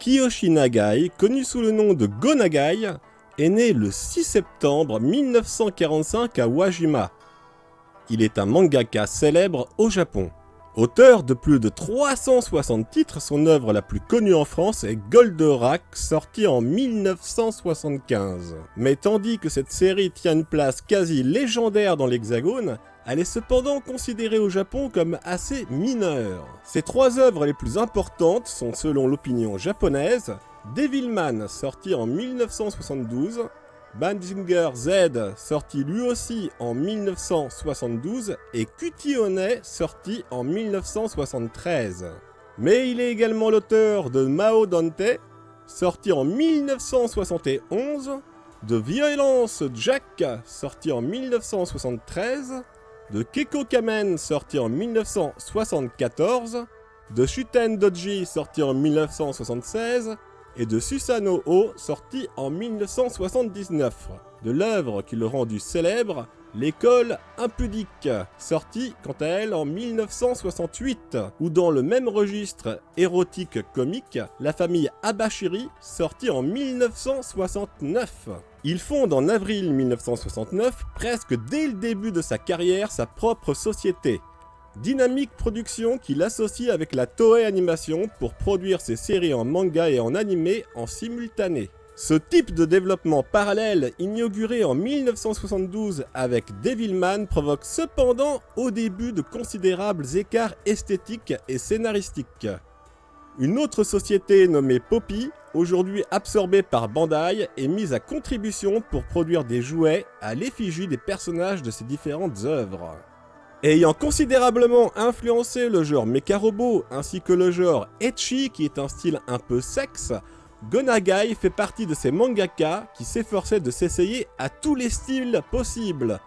Kiyoshi Nagai, connu sous le nom de Go Nagai, est né le 6 septembre 1945 à Wajima. Il est un mangaka célèbre au Japon. Auteur de plus de 360 titres, son œuvre la plus connue en France est Goldorak, sorti en 1975. Mais tandis que cette série tient une place quasi légendaire dans l'Hexagone, elle est cependant considérée au Japon comme assez mineure. Ses trois œuvres les plus importantes sont, selon l'opinion japonaise, Devilman, sorti en 1972, Mazinger Z, sorti lui aussi en 1972, et Cutie-Honey, sorti en 1973. Mais il est également l'auteur de Mao Dante, sorti en 1971, de Violence Jack, sorti en 1973, de Keiko Kamen, sorti en 1974, de Shuten Doji, sorti en 1976, et de Susanoo, sorti en 1979, de l'œuvre qui le rendu célèbre, L'école impudique, sortie quant à elle en 1968, ou dans le même registre érotique comique, La famille Abashiri, sortie en 1969. Il fonde en avril 1969, presque dès le début de sa carrière, sa propre société, Dynamic Productions, qu'il associe avec la Toei Animation pour produire ses séries en manga et en animé en simultané. Ce type de développement parallèle, inauguré en 1972 avec Devilman, provoque cependant au début de considérables écarts esthétiques et scénaristiques. Une autre société nommée Poppy, aujourd'hui absorbée par Bandai, est mise à contribution pour produire des jouets à l'effigie des personnages de ses différentes œuvres. Ayant considérablement influencé le genre mecha-robot ainsi que le genre ecchi qui est un style un peu sexe, Go Nagai fait partie de ces mangaka qui s'efforçaient de s'essayer à tous les styles possibles.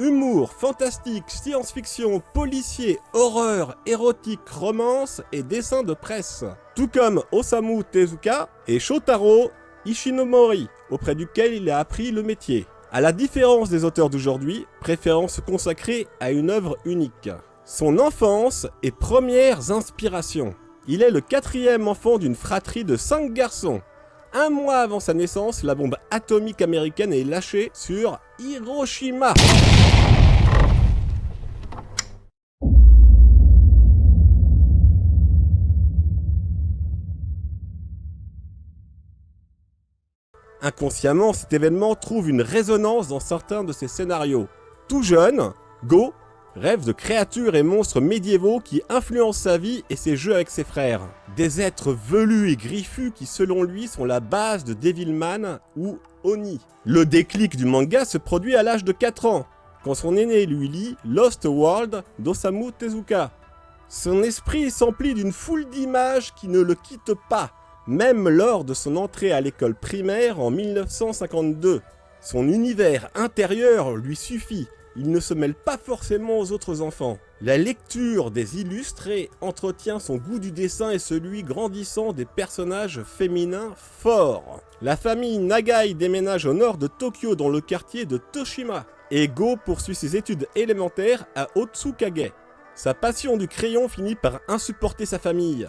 Humour, fantastique, science-fiction, policier, horreur, érotique, romance et dessin de presse. Tout comme Osamu Tezuka et Shotaro Ishinomori, auprès duquel il a appris le métier. À la différence des auteurs d'aujourd'hui, préférant se consacrer à une œuvre unique. Son enfance et premières inspirations. Il est le 4e enfant d'une fratrie de 5 garçons. Un mois avant sa naissance, la bombe atomique américaine est lâchée sur Hiroshima. Inconsciemment, cet événement trouve une résonance dans certains de ses scénarios. Tout jeune, Go rêve de créatures et monstres médiévaux qui influencent sa vie et ses jeux avec ses frères. Des êtres velus et griffus qui selon lui sont la base de Devilman ou Oni. Le déclic du manga se produit à l'âge de 4 ans, quand son aîné lui lit Lost World d'Osamu Tezuka. Son esprit s'emplit d'une foule d'images qui ne le quittent pas, même lors de son entrée à l'école primaire en 1952. Son univers intérieur lui suffit. Il ne se mêle pas forcément aux autres enfants. La lecture des illustrés entretient son goût du dessin et celui grandissant des personnages féminins forts. La famille Nagai déménage au nord de Tokyo dans le quartier de Toshima. Et Go poursuit ses études élémentaires à Otsukage. Sa passion du crayon finit par insupporter sa famille.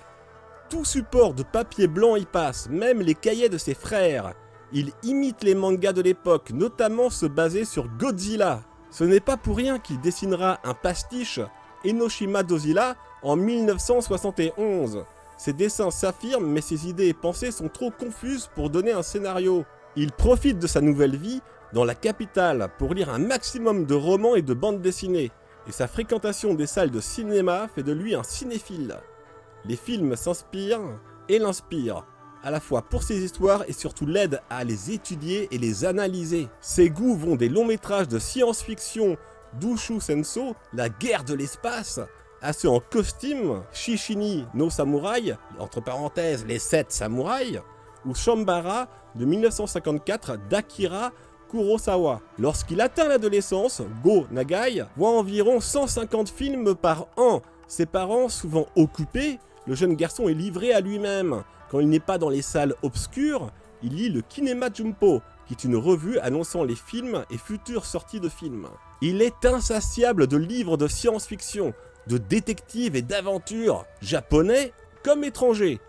Tout support de papier blanc y passe, même les cahiers de ses frères. Il imite les mangas de l'époque, notamment ceux basés sur Godzilla. Ce n'est pas pour rien qu'il dessinera un pastiche, Enoshima Dozilla, en 1971. Ses dessins s'affirment, mais ses idées et pensées sont trop confuses pour donner un scénario. Il profite de sa nouvelle vie dans la capitale pour lire un maximum de romans et de bandes dessinées. Et sa fréquentation des salles de cinéma fait de lui un cinéphile. Les films s'inspirent et l'inspirent, à la fois pour ses histoires et surtout l'aident à les étudier et les analyser. Ses goûts vont des longs métrages de science-fiction, Dushu Senso, la guerre de l'espace, à ceux en costume, Shishini no Samurai, entre parenthèses les 7 samouraïs, ou Shambara de 1954 d'Akira Kurosawa. Lorsqu'il atteint l'adolescence, Go Nagai voit environ 150 films par an. Ses parents, souvent occupés, le jeune garçon est livré à lui-même. Quand il n'est pas dans les salles obscures, il lit le Kinema Jumpo, qui est une revue annonçant les films et futures sorties de films. Il est insatiable de livres de science-fiction, de détectives et d'aventures, japonais comme étrangers.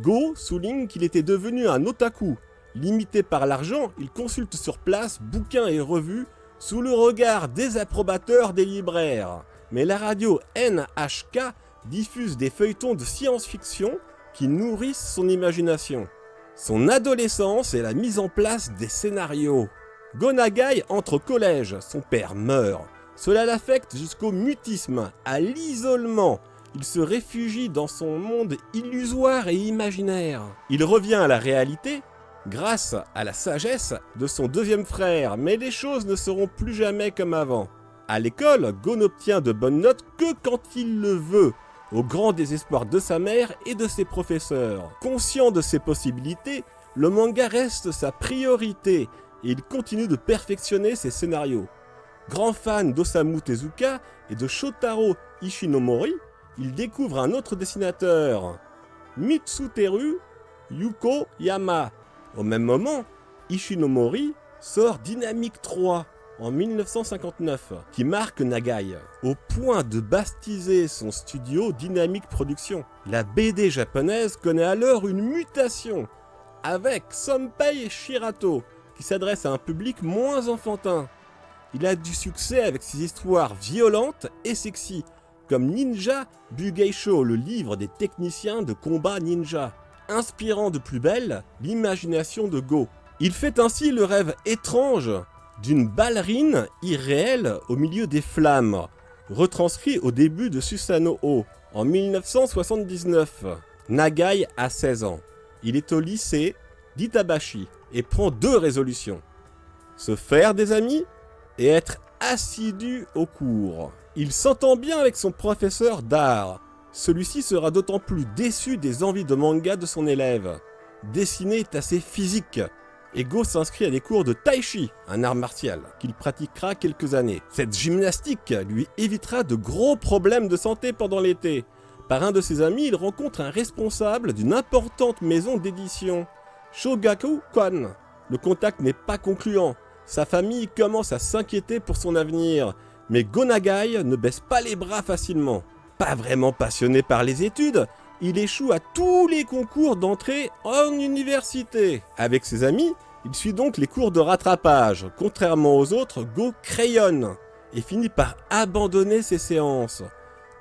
Go souligne qu'il était devenu un otaku. Limité par l'argent, il consulte sur place bouquins et revues sous le regard désapprobateur des libraires. Mais la radio NHK diffuse des feuilletons de science-fiction qui nourrissent son imagination. Son adolescence est la mise en place des scénarios. Go Nagai entre au collège, son père meurt. Cela l'affecte jusqu'au mutisme, à l'isolement. Il se réfugie dans son monde illusoire et imaginaire. Il revient à la réalité grâce à la sagesse de son deuxième frère, mais les choses ne seront plus jamais comme avant. À l'école, Go n'obtient de bonnes notes que quand il le veut, au grand désespoir de sa mère et de ses professeurs. Conscient de ses possibilités, le manga reste sa priorité et il continue de perfectionner ses scénarios. Grand fan d'Osamu Tezuka et de Shotaro Ishinomori, il découvre un autre dessinateur, Mitsuteru Yukoyama. Au même moment, Ishinomori sort Dynamique 3 en 1959, qui marque Nagai, au point de bastiser son studio Dynamique Production. La BD japonaise connaît alors une mutation, avec Senpai Shirato, qui s'adresse à un public moins enfantin. Il a du succès avec ses histoires violentes et sexy, comme Ninja Bugeisho, le livre des techniciens de combat ninja, inspirant de plus belle l'imagination de Go. Il fait ainsi le rêve étrange d'une ballerine irréelle au milieu des flammes, retranscrit au début de Susanoo en 1979. Nagai a 16 ans. Il est au lycée d'Itabashi et prend 2 résolutions. Se faire des amis et être assidu aux cours. Il s'entend bien avec son professeur d'art. Celui-ci sera d'autant plus déçu des envies de manga de son élève. Dessiner est assez physique, et Go s'inscrit à des cours de tai chi, un art martial, qu'il pratiquera quelques années. Cette gymnastique lui évitera de gros problèmes de santé pendant l'été. Par un de ses amis, il rencontre un responsable d'une importante maison d'édition, Shogakukan. Le contact n'est pas concluant. Sa famille commence à s'inquiéter pour son avenir, mais Go Nagai ne baisse pas les bras facilement. Pas vraiment passionné par les études, il échoue à tous les concours d'entrée en université. Avec ses amis, il suit donc les cours de rattrapage. Contrairement aux autres, Go crayonne et finit par abandonner ses séances.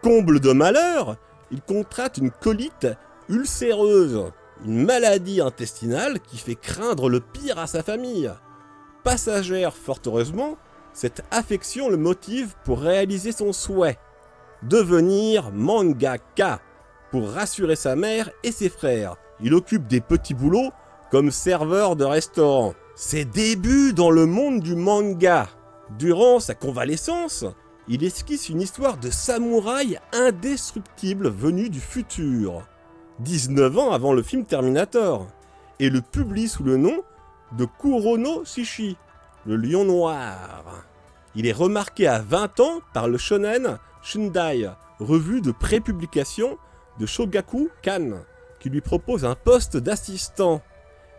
Comble de malheur, il contracte une colite ulcéreuse, une maladie intestinale qui fait craindre le pire à sa famille. Passagère fort heureusement, cette affection le motive pour réaliser son souhait, devenir mangaka, pour rassurer sa mère et ses frères. Il occupe des petits boulots comme serveur de restaurant. Ses débuts dans le monde du manga. Durant sa convalescence, il esquisse une histoire de samouraï indestructible venu du futur, 19 ans avant le film Terminator, et le publie sous le nom de Kurono Shishi, le lion noir. Il est remarqué à 20 ans par le shonen Shundai, revue de prépublication de Shogakukan, qui lui propose un poste d'assistant.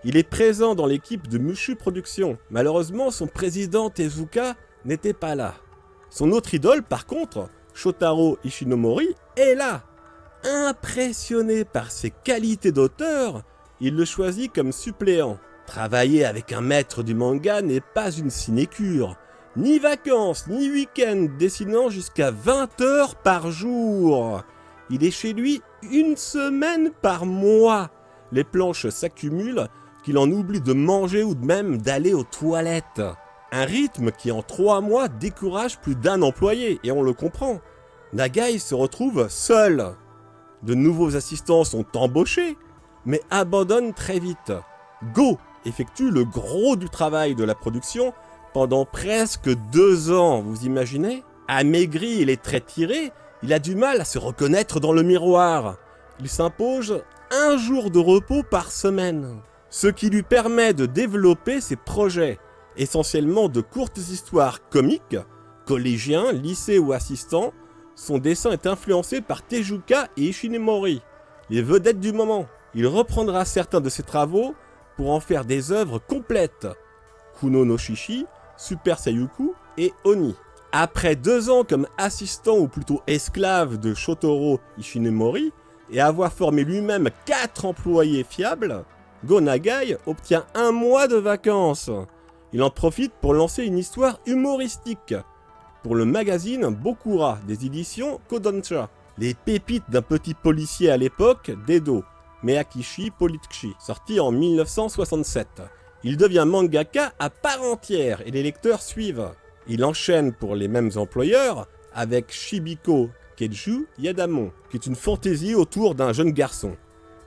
Il est présent dans l'équipe de Mushu Productions. Malheureusement, son président Tezuka n'était pas là. Son autre idole, par contre, Shotaro Ishinomori, est là. Impressionné par ses qualités d'auteur, il le choisit comme suppléant. Travailler avec un maître du manga n'est pas une sinécure. Ni vacances, ni week-end, dessinant jusqu'à 20 heures par jour. Il est chez lui 1 semaine par mois. Les planches s'accumulent qu'il en oublie de manger ou même d'aller aux toilettes. Un rythme qui en 3 mois décourage plus d'un employé, et on le comprend. Nagai se retrouve seul. De nouveaux assistants sont embauchés, mais abandonnent très vite. Go effectue le gros du travail de la production pendant presque 2 ans, vous imaginez? Amaigri et les traits tirés, il a du mal à se reconnaître dans le miroir. Il s'impose 1 jour de repos par semaine, ce qui lui permet de développer ses projets, essentiellement de courtes histoires comiques, collégiens, lycées ou assistants. Son dessin est influencé par Tezuka et Ishinomori, les vedettes du moment. Il reprendra certains de ses travaux pour en faire des œuvres complètes, Kuno no Shishi, Super Sayuku et Oni. Après 2 ans comme assistant ou plutôt esclave de Shotaro Ishinomori, et avoir formé lui-même 4 employés fiables, Go Nagai obtient 1 mois de vacances. Il en profite pour lancer une histoire humoristique pour le magazine Bokura des éditions Kodansha. Les pépites d'un petit policier à l'époque, Dedo, Meakishi Politchi, sorti en 1967. Il devient mangaka à part entière et les lecteurs suivent. Il enchaîne pour les mêmes employeurs avec Shibiko Keiju Yadamon, qui est une fantaisie autour d'un jeune garçon.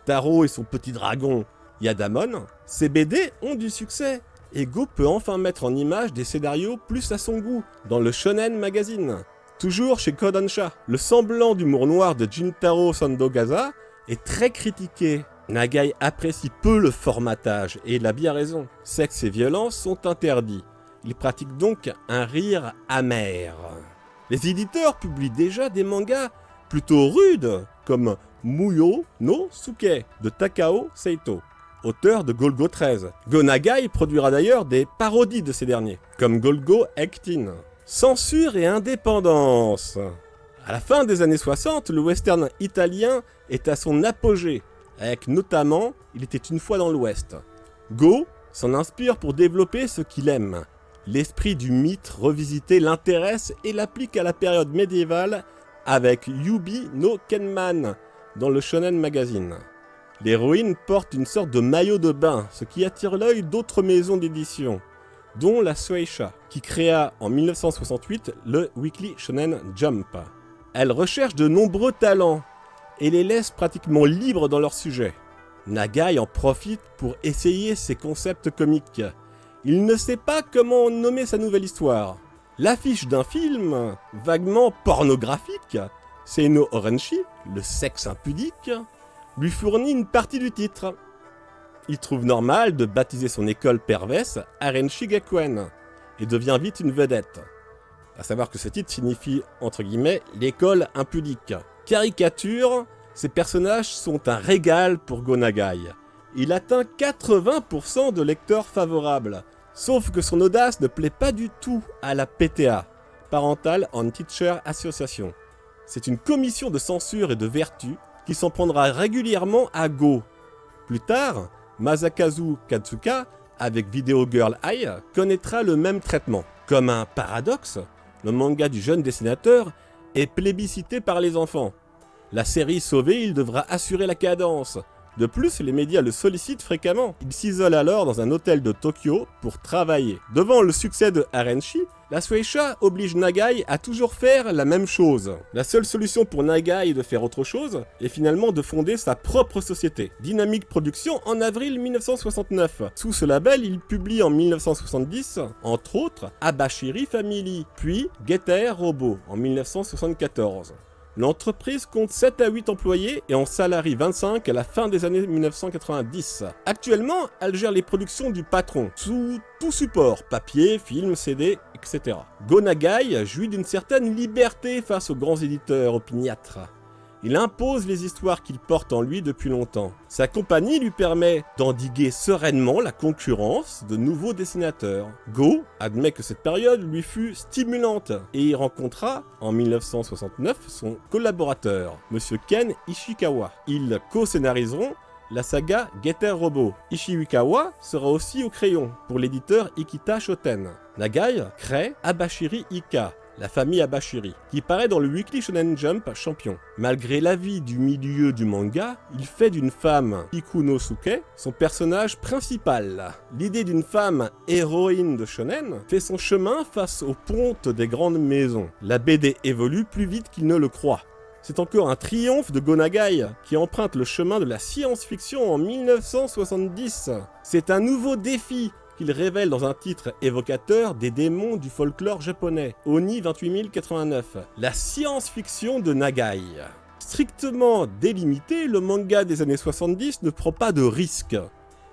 Taro et son petit dragon Yadamon, ces BD ont du succès. Et Go peut enfin mettre en image des scénarios plus à son goût, dans le Shonen Magazine. Toujours chez Kodansha, le semblant d'humour noir de Jintaro Sandogaza est très critiqué. Nagai apprécie peu le formatage, et il a bien raison. Sexe et violence sont interdits. Il pratique donc un rire amer. Les éditeurs publient déjà des mangas plutôt rudes, comme Muyo no Suke de Takao Seito, auteur de Golgo 13. Go Nagai produira d'ailleurs des parodies de ces derniers, comme Golgo Hectin. Censure et indépendance. À la fin des années 60, le western italien est à son apogée, avec notamment Il était une fois dans l'Ouest. Go s'en inspire pour développer ce qu'il aime. L'esprit du mythe revisité l'intéresse et l'applique à la période médiévale avec Yubi no Kenman dans le Shonen Magazine. L'héroïne porte une sorte de maillot de bain, ce qui attire l'œil d'autres maisons d'édition, dont la Shueisha, qui créa en 1968 le Weekly Shonen Jump. Elle recherche de nombreux talents et les laisse pratiquement libres dans leur sujet. Nagai en profite pour essayer ses concepts comiques. Il ne sait pas comment nommer sa nouvelle histoire. L'affiche d'un film vaguement pornographique, Seino Orenshi, le sexe impudique, lui fournit une partie du titre. Il trouve normal de baptiser son école perverse Arenshi Gakuen et devient vite une vedette. À savoir que ce titre signifie, entre guillemets, l'école impudique. Caricature, ces personnages sont un régal pour Go Nagai. Il atteint 80% de lecteurs favorables, sauf que son audace ne plaît pas du tout à la PTA, Parental and Teacher Association. C'est une commission de censure et de vertu qui s'en prendra régulièrement à Go. Plus tard, Masakazu Katsuka, avec Video Girl Eye, connaîtra le même traitement. Comme un paradoxe, le manga du jeune dessinateur est plébiscité par les enfants. La série sauvée, il devra assurer la cadence. De plus, les médias le sollicitent fréquemment. Il s'isole alors dans un hôtel de Tokyo pour travailler. Devant le succès de Arenshi, la Shueisha oblige Nagai à toujours faire la même chose. La seule solution pour Nagai de faire autre chose est finalement de fonder sa propre société, Dynamic Productions, en avril 1969. Sous ce label, il publie en 1970, entre autres, Abashiri Family, puis Getter Robo en 1974. L'entreprise compte 7 à 8 employés et en salarie 25 à la fin des années 1990. Actuellement, elle gère les productions du patron, sous tout support, papier, film, CD, etc. Go Nagai jouit d'une certaine liberté face aux grands éditeurs opiniâtres. Il impose les histoires qu'il porte en lui depuis longtemps. Sa compagnie lui permet d'endiguer sereinement la concurrence de nouveaux dessinateurs. Go admet que cette période lui fut stimulante et y rencontra, en 1969, son collaborateur, Monsieur Ken Ishikawa. Ils co-scénariseront la saga Getter Robo. Ishikawa sera aussi au crayon pour l'éditeur Ikita Shoten. Nagai crée Abashiri Ika, la famille Abashiri, qui paraît dans le Weekly Shonen Jump Champion. Malgré l'avis du milieu du manga, il fait d'une femme, Ikunosuke, son personnage principal. L'idée d'une femme héroïne de shonen fait son chemin face aux pontes des grandes maisons. La BD évolue plus vite qu'il ne le croit. C'est encore un triomphe de Go Nagai qui emprunte le chemin de la science-fiction en 1970. C'est un nouveau défi qu'il révèle dans un titre évocateur des démons du folklore japonais, Oni 28089, la science-fiction de Nagai. Strictement délimité, le manga des années 70 ne prend pas de risques.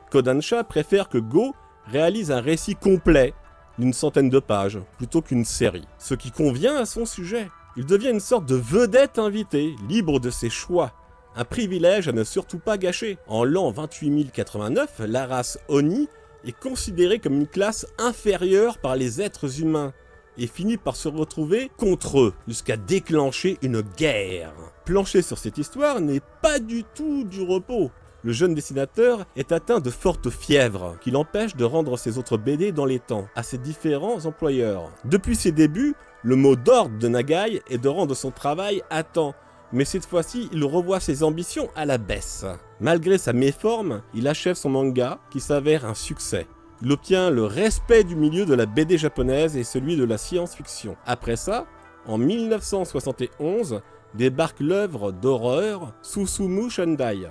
Kodansha préfère que Go réalise un récit complet d'une centaine de pages, plutôt qu'une série, ce qui convient à son sujet. Il devient une sorte de vedette invitée, libre de ses choix. Un privilège à ne surtout pas gâcher. En l'an 28089, la race Oni est considérée comme une classe inférieure par les êtres humains. et finit par se retrouver contre eux, jusqu'à déclencher une guerre. Plancher sur cette histoire n'est pas du tout du repos. Le jeune dessinateur est atteint de fortes fièvres qui l'empêchent de rendre ses autres BD dans les temps à ses différents employeurs. Depuis ses débuts, le mot d'ordre de Nagai est de rendre son travail à temps, mais cette fois-ci, il revoit ses ambitions à la baisse. Malgré sa méforme, il achève son manga qui s'avère un succès. Il obtient le respect du milieu de la BD japonaise et celui de la science-fiction. Après ça, en 1971, débarque l'œuvre d'horreur Susumu Shandai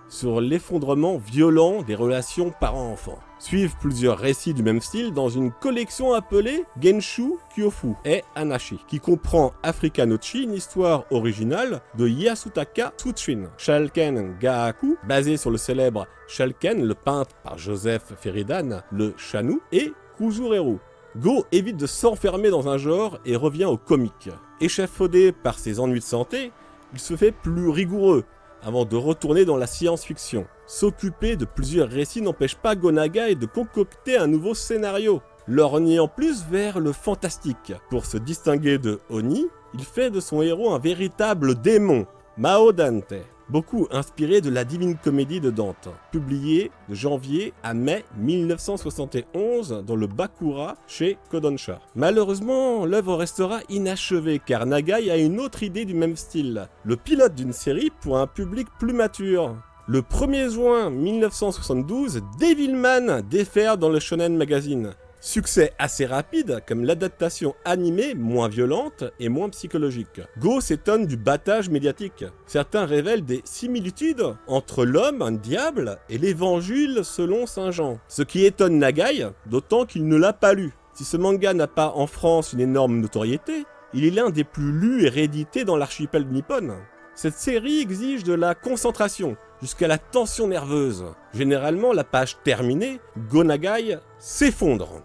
sur l'effondrement violent des relations parents-enfants. Suivent plusieurs récits du même style dans une collection appelée Genshu Kyofu et Anashi, qui comprend Africa Nochi, une histoire originale de Yasutaka Tsuchin, Shalken Gahaku, basé sur le célèbre Shalken, le peintre par Joseph Feridan, le Shanou, et Kuzureru. Go évite de s'enfermer dans un genre et revient au comique. Échafaudé par ses ennuis de santé, il se fait plus rigoureux, avant de retourner dans la science-fiction. S'occuper de plusieurs récits n'empêche pas Go Nagai de concocter un nouveau scénario, lorgnant plus vers le fantastique. Pour se distinguer de Oni, il fait de son héros un véritable démon, Mao Dante, beaucoup inspiré de la Divine Comédie de Dante, publié de janvier à mai 1971 dans le Bakura chez Kodansha. Malheureusement, l'œuvre restera inachevée car Nagai a une autre idée du même style, le pilote d'une série pour un public plus mature. Le 1er juin 1972, Devilman déferle dans le Shonen Magazine. Succès assez rapide, comme l'adaptation animée moins violente et moins psychologique. Go s'étonne du battage médiatique. Certains révèlent des similitudes entre l'homme, un diable, et l'évangile selon Saint Jean. Ce qui étonne Nagai, d'autant qu'il ne l'a pas lu. Si ce manga n'a pas en France une énorme notoriété, il est l'un des plus lus et réédités dans l'archipel nippon. Cette série exige de la concentration, jusqu'à la tension nerveuse. Généralement, la page terminée, Go Nagai s'effondre.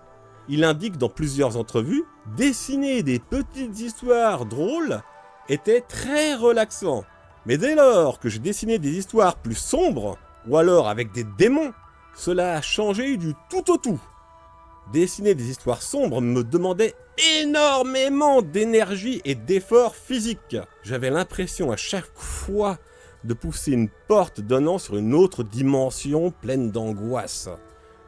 Il indique dans plusieurs entrevues, dessiner des petites histoires drôles était très relaxant. Mais dès lors que je dessinais des histoires plus sombres, ou alors avec des démons, cela a changé du tout au tout. Dessiner des histoires sombres me demandait énormément d'énergie et d'efforts physiques. J'avais l'impression à chaque fois de pousser une porte donnant sur une autre dimension pleine d'angoisse.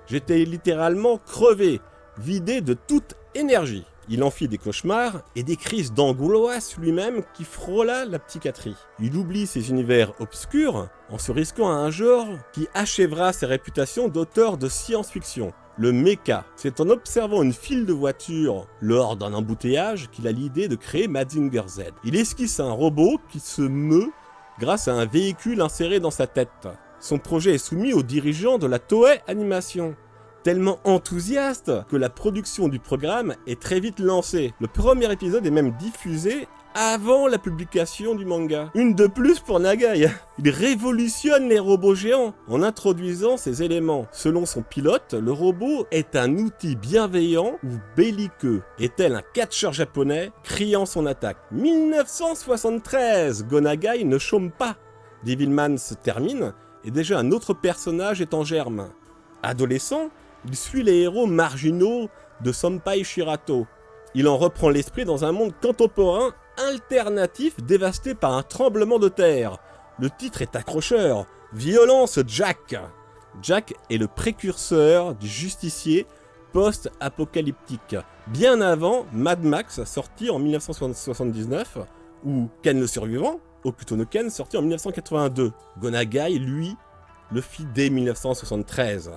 J'étais littéralement crevé, vidé de toute énergie. Il en fit des cauchemars et des crises d'angoisse lui-même qui frôla la psychiatrie. Il oublie ses univers obscurs en se risquant à un genre qui achèvera ses réputations d'auteur de science-fiction. Le mecha. C'est en observant une file de voitures lors d'un embouteillage qu'il a l'idée de créer Mazinger Z. Il esquisse un robot qui se meut grâce à un véhicule inséré dans sa tête. Son projet est soumis aux dirigeants de la Toei Animation. Tellement enthousiaste que la production du programme est très vite lancée. Le premier épisode est même diffusé avant la publication du manga. Une de plus pour Nagai. Il révolutionne les robots géants en introduisant ces éléments. Selon son pilote, le robot est un outil bienveillant ou belliqueux, et tel un catcheur japonais criant son attaque. 1973, Go Nagai ne chôme pas. Devilman se termine et déjà un autre personnage est en germe. Adolescent, il suit les héros marginaux de Senpai Shirato. Il en reprend l'esprit dans un monde contemporain alternatif dévasté par un tremblement de terre. Le titre est accrocheur. Violence Jack. Jack est le précurseur du justicier post-apocalyptique, bien avant Mad Max sorti en 1979 ou Ken le Survivant, Hokuto no Ken sorti en 1982. Go Nagai, lui, le fit dès 1973.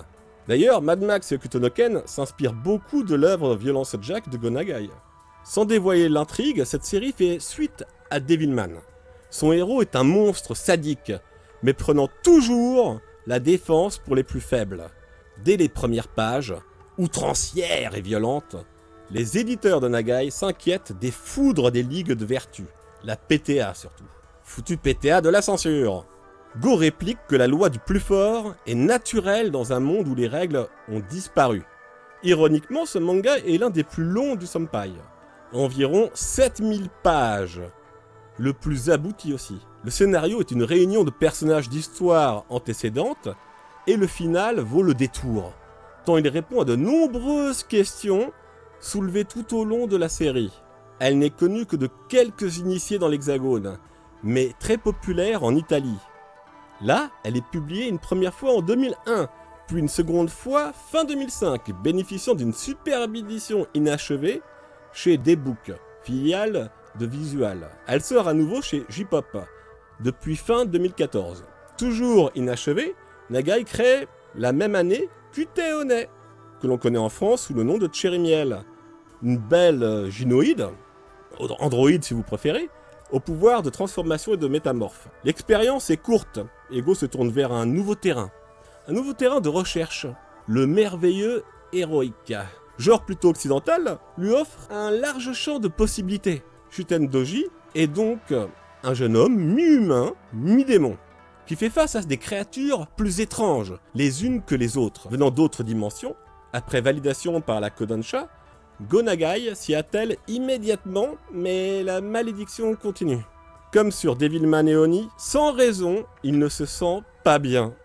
D'ailleurs, Mad Max et Hokuto no Ken s'inspirent beaucoup de l'œuvre Violence Jack de Go Nagai. Sans dévoiler l'intrigue, cette série fait suite à Devilman. Son héros est un monstre sadique, mais prenant toujours la défense pour les plus faibles. Dès les premières pages, outrancières et violentes, les éditeurs de Nagai s'inquiètent des foudres des ligues de vertu, la PTA surtout. Foutu PTA de la censure. Go réplique que la loi du plus fort est naturelle dans un monde où les règles ont disparu. Ironiquement, ce manga est l'un des plus longs du Senpai. Environ 7000 pages. Le plus abouti aussi. Le scénario est une réunion de personnages d'histoires antécédentes et le final vaut le détour, tant il répond à de nombreuses questions soulevée tout au long de la série. Elle n'est connue que de quelques initiés dans l'Hexagone, mais très populaire en Italie. Là, elle est publiée une première fois en 2001, puis une seconde fois fin 2005, bénéficiant d'une superbe édition inachevée chez D-Book, filiale de Visual. Elle sort à nouveau chez J-Pop depuis fin 2014. Toujours inachevée, Nagai crée la même année QT One, que l'on connaît en France sous le nom de Cherry Miel. Une belle gynoïde, androïde si vous préférez, au pouvoir de transformation et de métamorphe. L'expérience est courte, et Go se tourne vers un nouveau terrain de recherche, le merveilleux héroïque. Genre plutôt occidental, lui offre un large champ de possibilités. Shuten Doji est donc un jeune homme mi-humain, mi-démon, qui fait face à des créatures plus étranges, les unes que les autres, venant d'autres dimensions. Après validation par la Kodansha, Go Nagai s'y attelle immédiatement, mais la malédiction continue. Comme sur Devilman et Oni, sans raison, il ne se sent pas bien.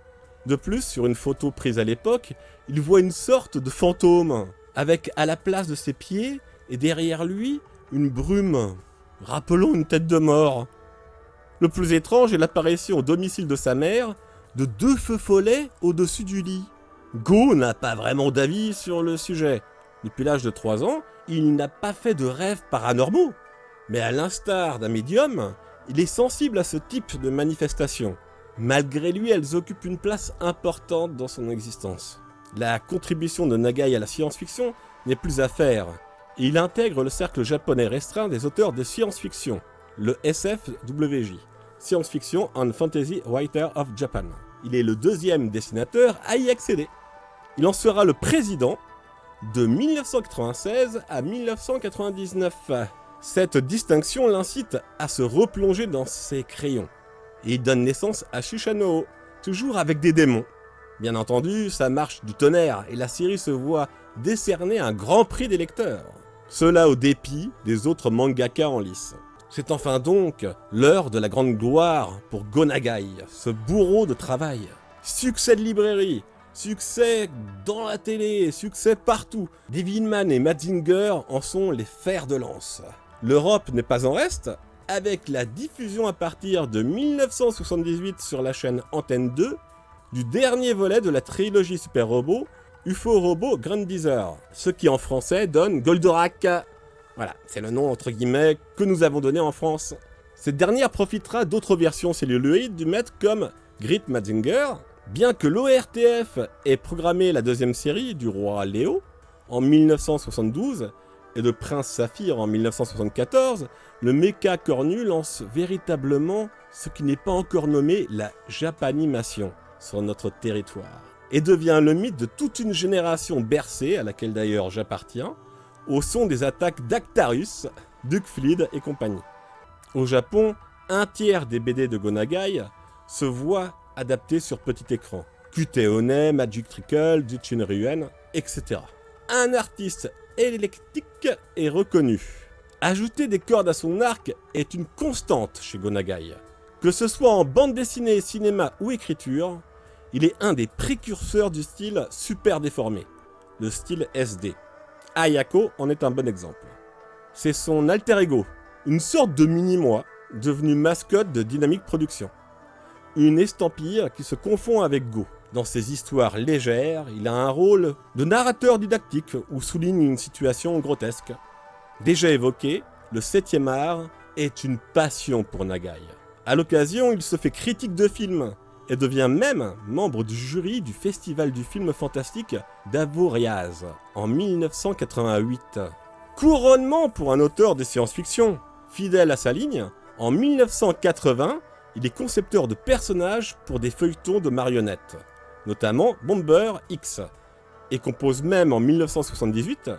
De plus, sur une photo prise à l'époque, il voit une sorte de fantôme, avec à la place de ses pieds et derrière lui, une brume, rappelant une tête de mort. Le plus étrange est l'apparition au domicile de sa mère de 2 feux follets au-dessus du lit. Go n'a pas vraiment d'avis sur le sujet. Depuis l'âge de 3 ans, il n'a pas fait de rêves paranormaux. Mais à l'instar d'un médium, il est sensible à ce type de manifestations. Malgré lui, elles occupent une place importante dans son existence. La contribution de Nagai à la science-fiction n'est plus à faire. Et il intègre le cercle japonais restreint des auteurs de science-fiction, le SFWJ, Science Fiction and Fantasy Writer of Japan. Il est le 2e dessinateur à y accéder. Il en sera le président de 1996 à 1999. Cette distinction l'incite à se replonger dans ses crayons. Et il donne naissance à Shushano, toujours avec des démons. Bien entendu, ça marche du tonnerre et la série se voit décerner un grand prix des lecteurs. Cela au dépit des autres mangaka en lice. C'est enfin donc l'heure de la grande gloire pour Go Nagai, ce bourreau de travail. Succès de librairie, succès dans la télé, succès partout. Devilman et Mazinger en sont les fers de lance. L'Europe n'est pas en reste, avec la diffusion à partir de 1978 sur la chaîne Antenne 2 du dernier volet de la trilogie Super Robot, UFO Robot Grandizer, ce qui en français donne Goldorak. Voilà, c'est le nom entre guillemets que nous avons donné en France. Cette dernière profitera d'autres versions celluloïdes du maître comme Grit Mazinger, bien que l'ORTF ait programmé la 2e série du roi Léo en 1972 et de Prince Saphir en 1974, le Mecha Cornu lance véritablement ce qui n'est pas encore nommé la Japanimation sur notre territoire, et devient le mythe de toute une génération bercée, à laquelle d'ailleurs j'appartiens, au son des attaques d'Actarus, Duckfleed et compagnie. Au Japon, 1/3 des BD de Go Nagai se voient adaptés sur petit écran. QT One, Magic Trickle, Jutsun Ryuen, etc. Un artiste électique est reconnu. Ajouter des cordes à son arc est une constante chez Go Nagai. Que ce soit en bande dessinée, cinéma ou écriture, il est un des précurseurs du style super déformé, le style SD. Ayako en est un bon exemple. C'est son alter ego, une sorte de mini-moi, devenu mascotte de Dynamic Productions. Une estampille qui se confond avec Go. Dans ses histoires légères, il a un rôle de narrateur didactique ou souligne une situation grotesque. Déjà évoqué, le 7e art est une passion pour Nagai. À l'occasion, il se fait critique de films et devient même membre du jury du Festival du film fantastique d'Avoriaz en 1988. Couronnement pour un auteur de science-fiction. Fidèle à sa ligne, en 1980, il est concepteur de personnages pour des feuilletons de marionnettes, notamment Bomber X, et compose même en 1978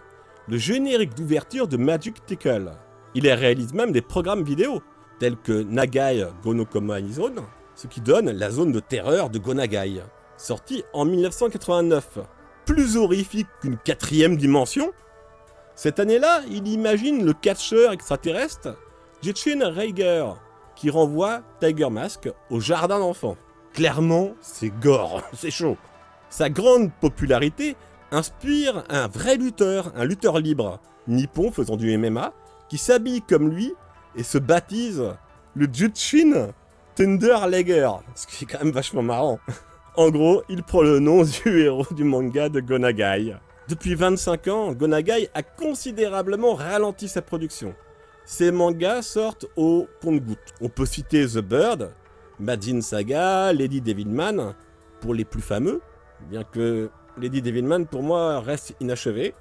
le générique d'ouverture de Magic Tickle. Il réalise même des programmes vidéo, tels que Nagai Gonokoma Zone, ce qui donne la zone de terreur de Go Nagai, sorti en 1989. Plus horrifique qu'une 4e dimension. Cette année-là, il imagine le catcheur extraterrestre Jetchin Reiger, qui renvoie Tiger Mask au jardin d'enfants. Clairement, c'est gore, c'est chaud. Sa grande popularité inspire un vrai lutteur, un lutteur libre, nippon faisant du MMA, qui s'habille comme lui et se baptise le Jushin Thunder Liger, ce qui est quand même vachement marrant. En gros, il prend le nom du héros du manga de Go Nagai. Depuis 25 ans, Go Nagai a considérablement ralenti sa production. Ses mangas sortent au compte-gouttes. On peut citer The Bird, Majin Saga, Lady Devilman, pour les plus fameux, bien que Lady Devilman pour moi reste inachevé,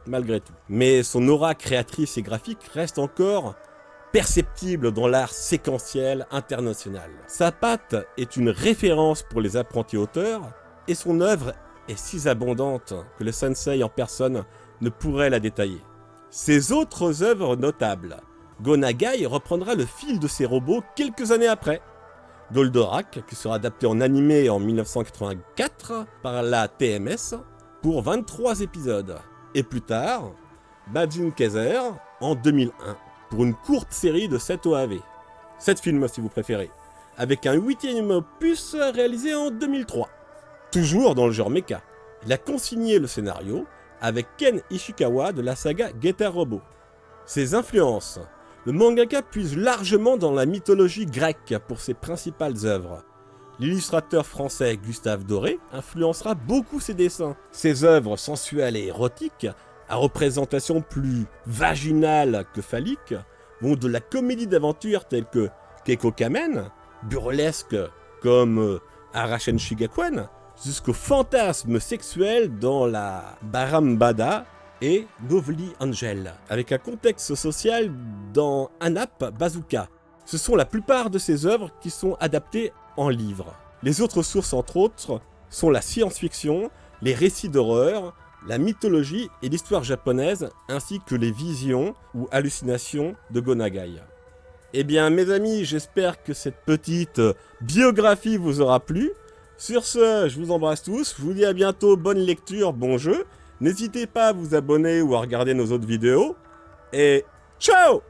malgré tout. Mais son aura créatrice et graphique reste encore perceptible dans l'art séquentiel international. Sa patte est une référence pour les apprentis auteurs, et son œuvre est si abondante que le sensei en personne ne pourrait la détailler. Ses autres œuvres notables, Go Nagai reprendra le fil de ses robots quelques années après. Goldorak, qui sera adapté en animé en 1984 par la TMS pour 23 épisodes. Et plus tard, Majin Kaiser en 2001 pour une courte série de 7 OAV. 7 films si vous préférez, avec un 8e opus réalisé en 2003. Toujours dans le genre mecha. Il a consigné le scénario avec Ken Ishikawa de la saga Getter Robot. Ses influences. Le mangaka puise largement dans la mythologie grecque pour ses principales œuvres. L'illustrateur français Gustave Doré influencera beaucoup ses dessins. Ses œuvres sensuelles et érotiques, à représentation plus vaginale que phallique, vont de la comédie d'aventure telle que Keiko Kamen, burlesque comme Arashi Shigakuen, jusqu'au fantasme sexuel dans la Barambada et Lovely Angel, avec un contexte social dans Anap Bazooka. Ce sont la plupart de ces œuvres qui sont adaptées en livres. Les autres sources, entre autres, sont la science-fiction, les récits d'horreur, la mythologie et l'histoire japonaise, ainsi que les visions ou hallucinations de Go Nagai. Eh bien, mes amis, j'espère que cette petite biographie vous aura plu. Sur ce, je vous embrasse tous, je vous dis à bientôt, bonne lecture, bon jeu. N'hésitez pas à vous abonner ou à regarder nos autres vidéos. Et ciao!